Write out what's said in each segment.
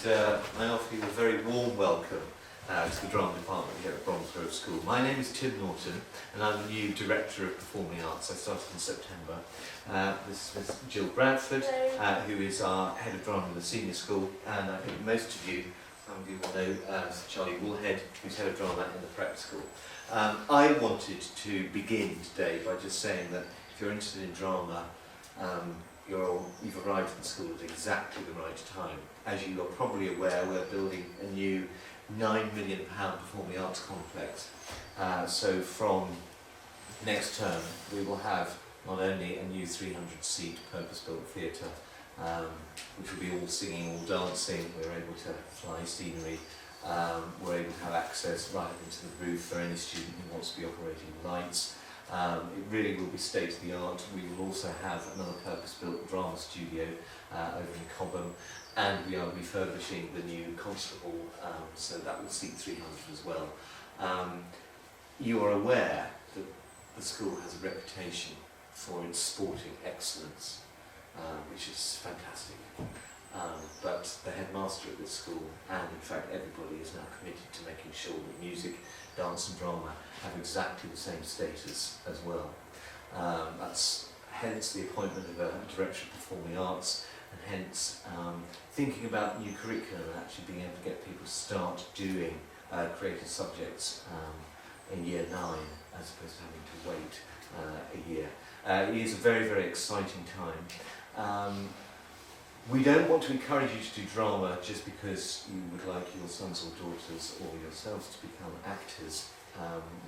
I offer you a very warm welcome to the drama department here at Bromsgrove School. My name is Tim Norton and I'm the new Director of Performing Arts. I started in September. This is Jill Bradford, who is our Head of Drama in the Senior School, and I think most of you, some of you will know Charlie Woolhead, who's Head of Drama in the Prep School. I wanted to begin today by just saying that if you're interested in drama, you've arrived at the school at exactly the right time. As you are probably aware, we're building a new £9 million performing arts complex. So from next term, we will have not only a new 300-seat purpose-built theatre, which will be all singing, all dancing. We're able to fly scenery. We're able to have access right up into the roof for any student who wants to be operating lights. It really will be state-of-the-art. We will also have another purpose-built drama studio over in Cobham, and we are refurbishing the new concert hall, so that will seat 300 as well. You are aware that the school has a reputation for its sporting excellence, which is fantastic. But the headmaster at this school, and in fact everybody, is now committed to making sure that music, dance and drama have exactly the same status as well. That's hence the appointment of a Director of Performing Arts, and hence thinking about new curriculum and actually being able to get people to start doing creative subjects in year 9 as opposed to having to wait a year. It is a very, very exciting time. We don't want to encourage you to do drama just because you would like your sons or daughters or yourselves to become actors.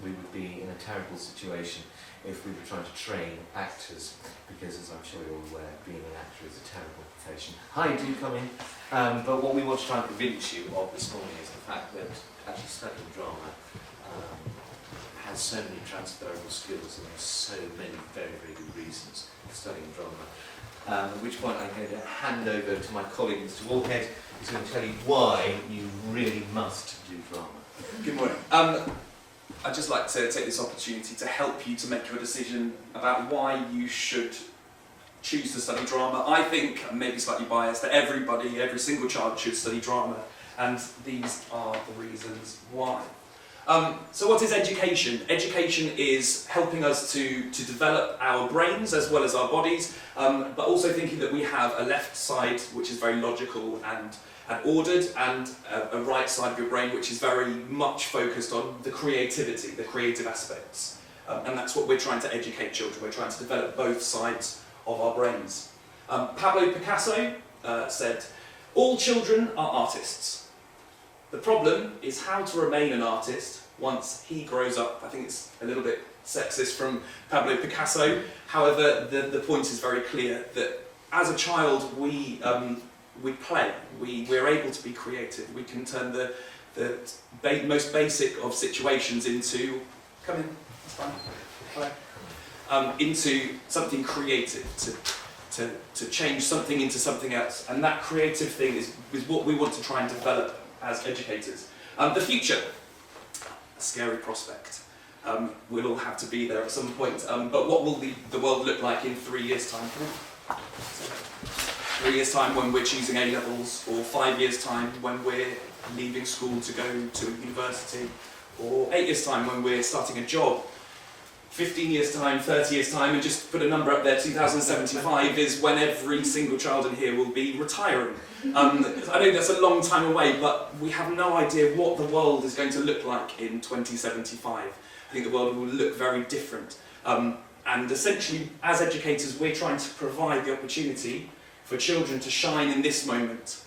We would be in a terrible situation if we were trying to train actors, because as I'm sure you're aware, being an actor is a terrible profession. Hi, do come in. But what we want to try and convince you of this morning is the fact that actually studying drama has so many transferable skills, and there's so many very, very good reasons for studying drama. At which point I'm going to hand over to my colleague, Mr. Woolhead, who's going to tell you why you really must do drama. Good morning. I'd just like to take this opportunity to help you to make your decision about why you should choose to study drama. I think, and maybe slightly biased, that every single child should study drama, and these are the reasons why. So what is education? Education is helping us to develop our brains as well as our bodies, but also thinking that we have a left side which is very logical and ordered, and a right side of your brain which is very much focused on the creativity, the creative aspects. And that's what we're trying to educate children. We're trying to develop both sides of our brains. Pablo Picasso said, "All children are artists. The problem is how to remain an artist once he grows up." I think it's a little bit sexist from Pablo Picasso. However, the point is very clear that as a child we play. We're able to be creative. We can turn the most basic of situations into into something creative, to change something into something else. And that creative thing is what we want to try and develop as educators. The future, a scary prospect. We'll all have to be there at some point. But what will the world look like in 3 years' time? 3 years' time when we're choosing A-levels, or 5 years' time when we're leaving school to go to a university, or 8 years' time when we're starting a job. 15 years' time, 30 years' time, and just put a number up there, 2075 is when every single child in here will be retiring. I know that's a long time away, but we have no idea what the world is going to look like in 2075. I think the world will look very different. And essentially, as educators, we're trying to provide the opportunity for children to shine in this moment.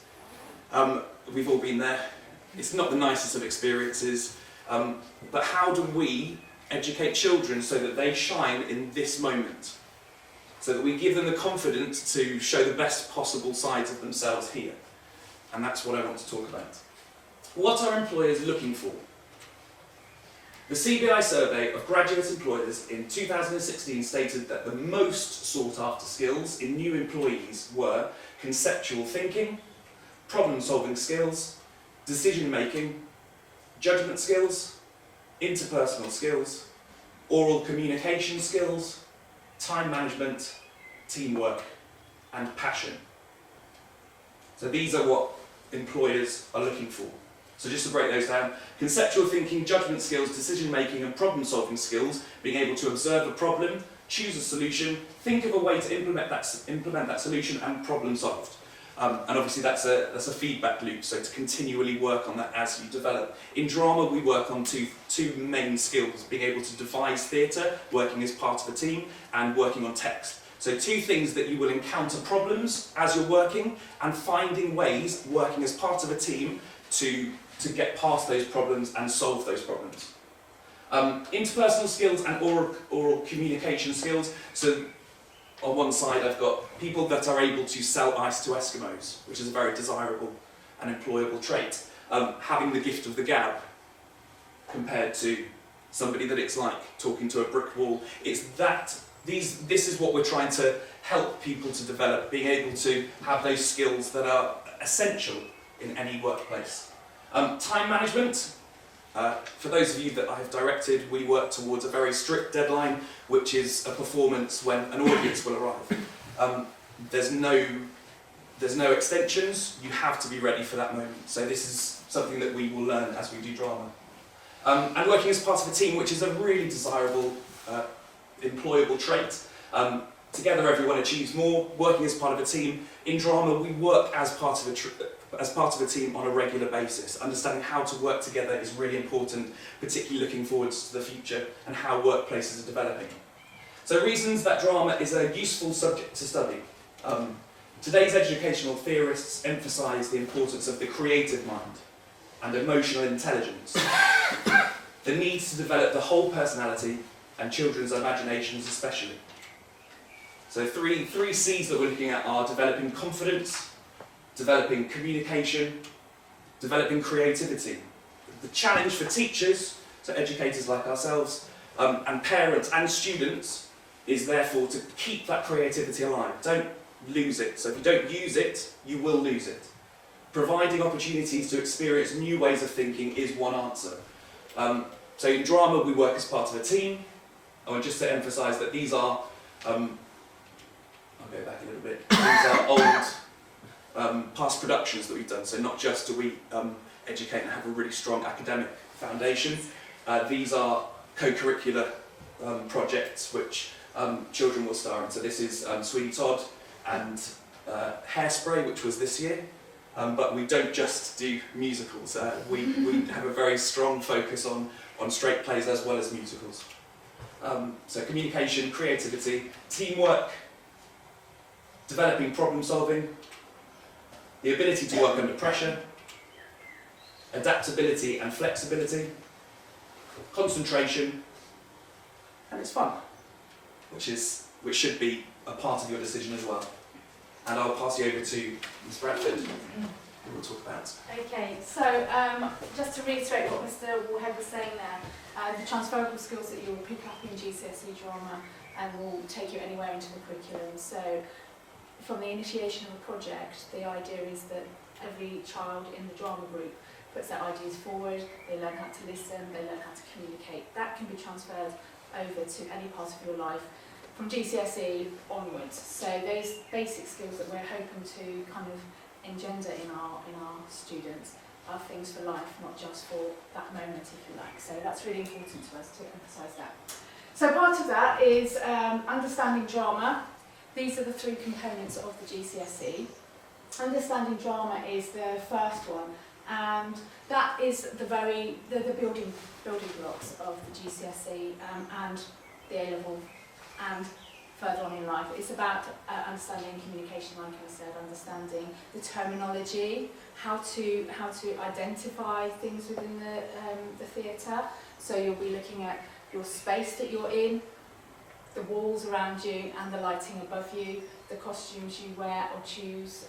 We've all been there. It's not the nicest of experiences, but how do we educate children so that they shine in this moment? So that we give them the confidence to show the best possible sides of themselves here. And that's what I want to talk about. What are employers looking for? The CBI survey of graduate employers in 2016 stated that the most sought after skills in new employees were conceptual thinking, problem-solving skills, decision-making, judgment skills, interpersonal skills, oral communication skills, time management, teamwork, and passion. So these are what employers are looking for. So just to break those down, conceptual thinking, judgment skills, decision making and problem solving skills, being able to observe a problem, choose a solution, think of a way to implement that solution and problem solved. And obviously that's a feedback loop, so to continually work on that as you develop. In drama we work on two main skills, being able to devise theatre, working as part of a team, and working on text. So two things that you will encounter problems as you're working, and finding ways, working as part of a team, to get past those problems and solve those problems. Interpersonal skills and oral communication skills. So on one side I've got people that are able to sell ice to Eskimos, which is a very desirable and employable trait. Having the gift of the gab compared to somebody that it's like talking to a brick wall. This is what we're trying to help people to develop, being able to have those skills that are essential in any workplace. Time management. For those of you that I have directed, we work towards a very strict deadline, which is a performance when an audience will arrive. There's no extensions, you have to be ready for that moment. So this is something that we will learn as we do drama. And working as part of a team, which is a really desirable, employable trait. Together everyone achieves more, working as part of a team. In drama we work as part of a team on a regular basis. Understanding how to work together is really important, particularly looking forwards to the future and how workplaces are developing. So reasons that drama is a useful subject to study. Today's educational theorists emphasise the importance of the creative mind and emotional intelligence. The need to develop the whole personality and children's imaginations especially. So three C's that we're looking at are developing confidence, developing communication, developing creativity. The challenge for teachers, so educators like ourselves, and parents and students, is therefore to keep that creativity alive. Don't lose it. So if you don't use it, you will lose it. Providing opportunities to experience new ways of thinking is one answer. So in drama we work as part of a team. I want just to emphasise that these are, I'll go back a little bit, these are old past productions that we've done, so not just do we educate and have a really strong academic foundation, these are co-curricular projects which children will star in. So this is Sweetie Todd and Hairspray, which was this year, but we don't just do musicals, we have a very strong focus on straight plays as well as musicals. So communication, creativity, teamwork, developing problem solving, the ability to work under pressure, adaptability and flexibility, concentration, and it's fun, which should be a part of your decision as well. And I'll pass you over to Ms. Bradford, who will talk about. Okay, so just to reiterate what Mr. Warhead was saying there, the transferable skills that you will pick up in GCSE drama and will take you anywhere into the curriculum. So from the initiation of a project, the idea is that every child in the drama group puts their ideas forward, they learn how to listen, they learn how to communicate. That can be transferred over to any part of your life from GCSE onwards. So those basic skills that we're hoping to kind of engender in our students are things for life, not just for that moment, if you like. So that's really important to us to emphasise that. So part of that is understanding drama. These are the three components of the GCSE. Understanding drama is the first one, and that is the building blocks of the GCSE and the A-level and further on in life. It's about understanding communication, like I said, understanding the terminology, how to identify things within the theatre. So you'll be looking at your space that you're in, the walls around you and the lighting above you, the costumes you wear or choose,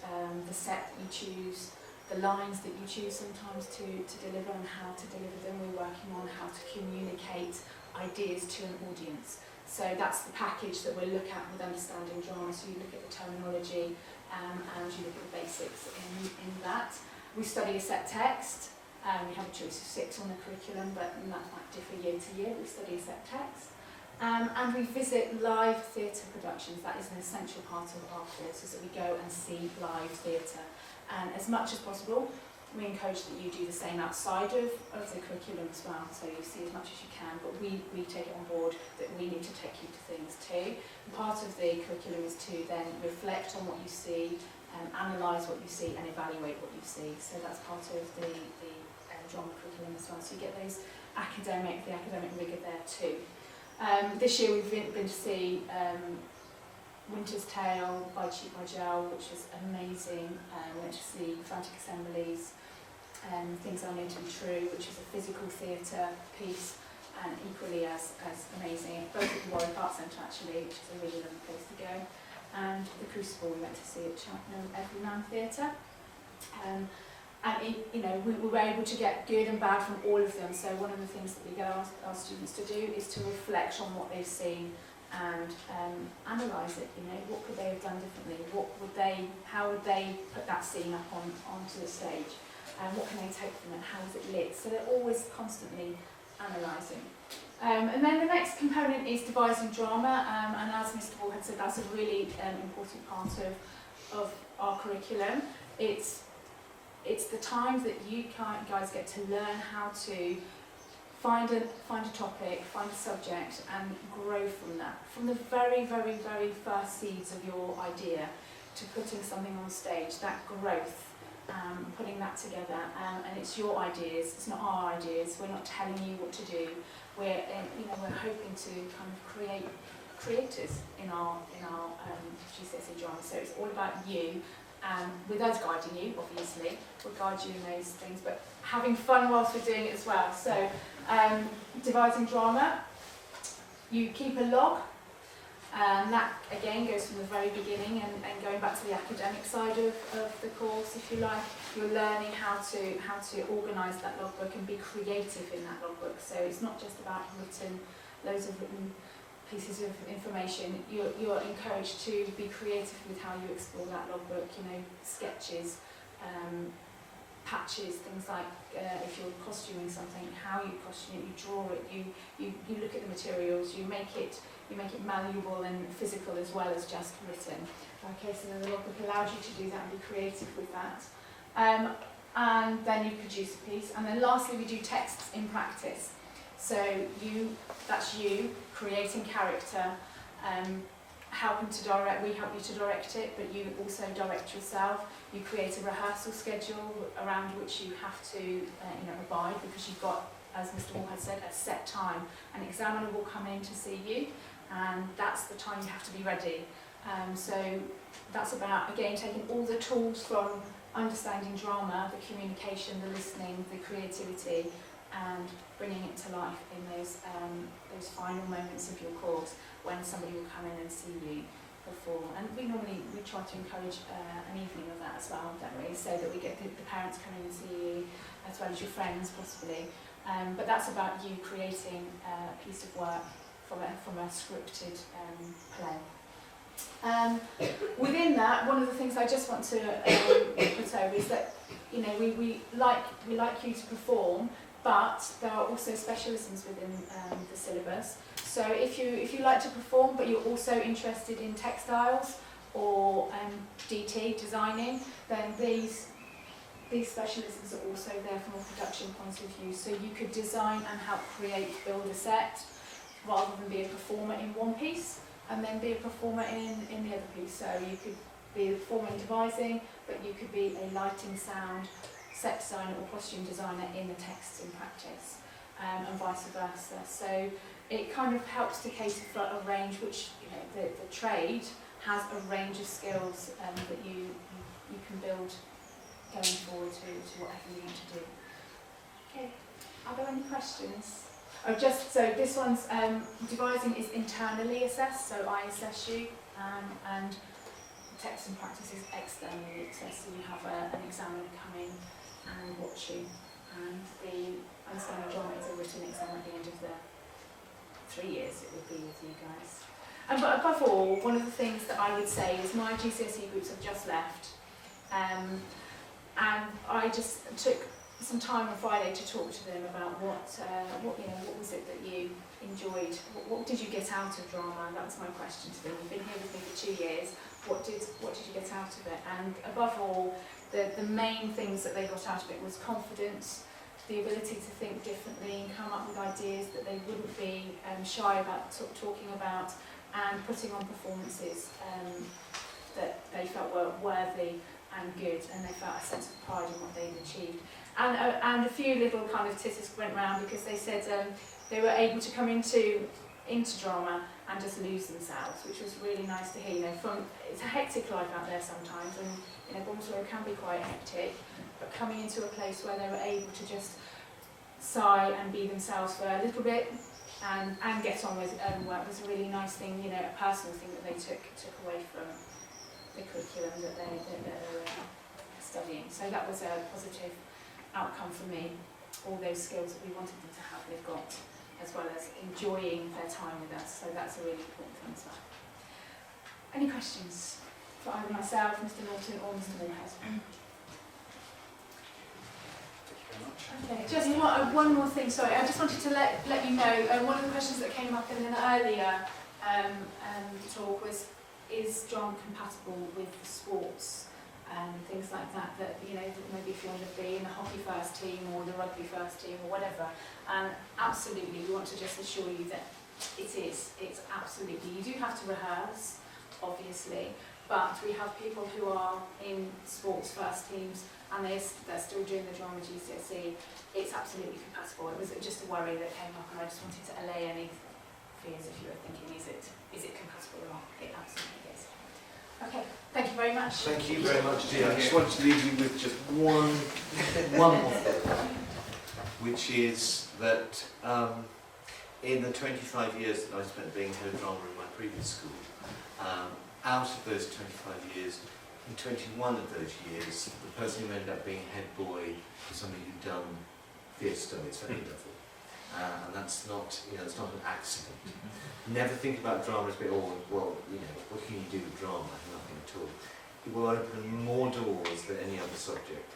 the set that you choose, the lines that you choose sometimes to deliver and how to deliver them. We're working on how to communicate ideas to an audience. So that's the package that we'll look at with understanding drama. So you look at the terminology and you look at the basics in that. We study a set text. We have a choice of 6 on the curriculum, but that might differ year to year. We study a set text. And we visit live theatre productions. That is an essential part of our course, is that we go and see live theatre. And as much as possible, we encourage that you do the same outside of the curriculum as well, so you see as much as you can, but we take it on board that we need to take you to things too. And part of the curriculum is to then reflect on what you see, analyse what you see and evaluate what you see. So that's part of the drama curriculum as well, so you get those the academic rigour there too. This year we've been to see Winter's Tale by Cheek by Jowl, which is amazing. We went to see Frantic Assemblies, Things I Know to Be True, which is a physical theatre piece, and equally as amazing, both at the Warwick Arts Centre actually, which is a really lovely place to go, and The Crucible we went to see at Cheltenham Everyman Theatre. We were able to get good and bad from all of them, so one of the things that we get our students to do is to reflect on what they've seen and analyse it. What could they have done differently? How would they put that scene up onto the stage? And what can they take from it? How is it lit? So they're always constantly analysing. And then the next component is devising drama, and as Mr. Wall had said, that's a really important part of our curriculum. It's the time that you guys get to learn how to find a topic, find a subject, and grow from that. From the very, very, very first seeds of your idea to putting something on stage, that growth, putting that together, and it's your ideas, it's not our ideas. We're not telling you what to do. We're hoping to kind of create creators in our GCSE drama. So it's all about you. With us guiding you, obviously, we'll guide you in those things, but having fun whilst we're doing it as well. So, devising drama, you keep a log, and that again goes from the very beginning and going back to the academic side of the course, if you like. You're learning how to organise that logbook and be creative in that logbook. So it's not just about loads of written pieces of information. You're encouraged to be creative with how you explore that logbook, sketches, patches, things like if you're costuming something, how you costume it, you draw it, you look at the materials, you make it malleable and physical as well as just written. Okay, so then the logbook allows you to do that and be creative with that. And then you produce a piece. And then lastly, we do texts in practice. So that's you creating character, helping to direct. We help you to direct it, but you also direct yourself. You create a rehearsal schedule around which you have to abide, because you've got, as Mr. Wall had said, a set time. An examiner will come in to see you, and that's the time you have to be ready. So that's about, again, taking all the tools from understanding drama, the communication, the listening, the creativity, and bringing it to life in those final moments of your course when somebody will come in and see you perform. And we try to encourage an evening of that as well, don't we? So that we get the parents coming and see you, as well as your friends possibly. But that's about you creating a piece of work from a scripted play. Within that, one of the things I just want to put over is that we like you to perform, but there are also specialisms within the syllabus. So if you like to perform, but you're also interested in textiles or DT designing, then these specialisms are also there from a production point of view. So you could design and help build a set, rather than be a performer in one piece and then be a performer in the other piece. So you could be a performer in devising, but you could be a lighting, sound, set designer or costume designer in the texts in practice, and vice versa. So it kind of helps to cater for a range, which the trade has a range of skills that you can build going forward to whatever you want to do. Okay, are there any questions? Oh, so this one's devising is internally assessed, so I assess you, and text and practice is externally assessed, so you have an examiner come in and watch you, and the understanding drama is a written exam at the end of the 3 years it would be with you guys. But above all, one of the things that I would say is my GCSE groups have just left, and I just took some time on Friday to talk to them about what was it that you enjoyed? What did you get out of drama? That was my question to them. You've been here with me for 2 years. What did you get out of it? And above all, the main things that they got out of it was confidence, the ability to think differently and come up with ideas that they wouldn't be shy about talking about, and putting on performances that they felt were worthy and good, and they felt a sense of pride in what they'd achieved. And a few little kind of titters went round because they said they were able to come into drama and just lose themselves, which was really nice to hear. It's a hectic life out there sometimes, and Bromsgrove can be quite hectic, but coming into a place where they were able to just sigh and be themselves for a little bit and get on with work was a really nice thing, a personal thing that they took away from the curriculum that they were studying. So that was a positive outcome for me. All those skills that we wanted them to have, they've got, as well as enjoying their time with us. So that's a really important thing as well. Any questions for either myself, Mr. Norton, or Mr. Moorhead? Okay, just one more thing, sorry, I just wanted to let you know, one of the questions that came up in an earlier talk was, is drama compatible with sports and things like that, maybe if you want to be in the hockey first team or the rugby first team or whatever, and absolutely, we want to just assure you that it is, it's absolutely, you do have to rehearse, obviously, but we have people who are in sports first teams and they're still doing the drama GCSE. It's absolutely compatible. It was just a worry that came up, and I just wanted to allay any fears if you were thinking, is it compatible or not? It absolutely is. Okay, thank you very much. Thank you very much, dear. I just wanted to leave you with just one more thing, which is that in the 25 years that I spent being head of drama in my previous school, out of those 25 years, in 21 of those years, the person who ended up being head boy was somebody who'd done theatre studies at A-level. And that's not, it's not an accident. Never think about drama as being, what can you do with drama? Nothing at all. It will open more doors than any other subject.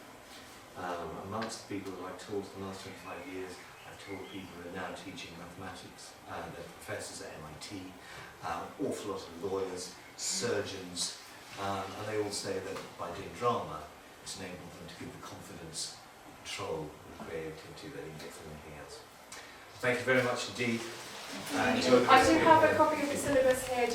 Amongst the people that I've taught in the last 25 years, I've taught people who are now teaching mathematics, they're professors at MIT, awful lot of lawyers, surgeons, and they all say that by doing drama, it's enabled them to give the confidence, control, and creativity that they can get from anything else. Thank you very much indeed. I do have a copy of the syllabus here.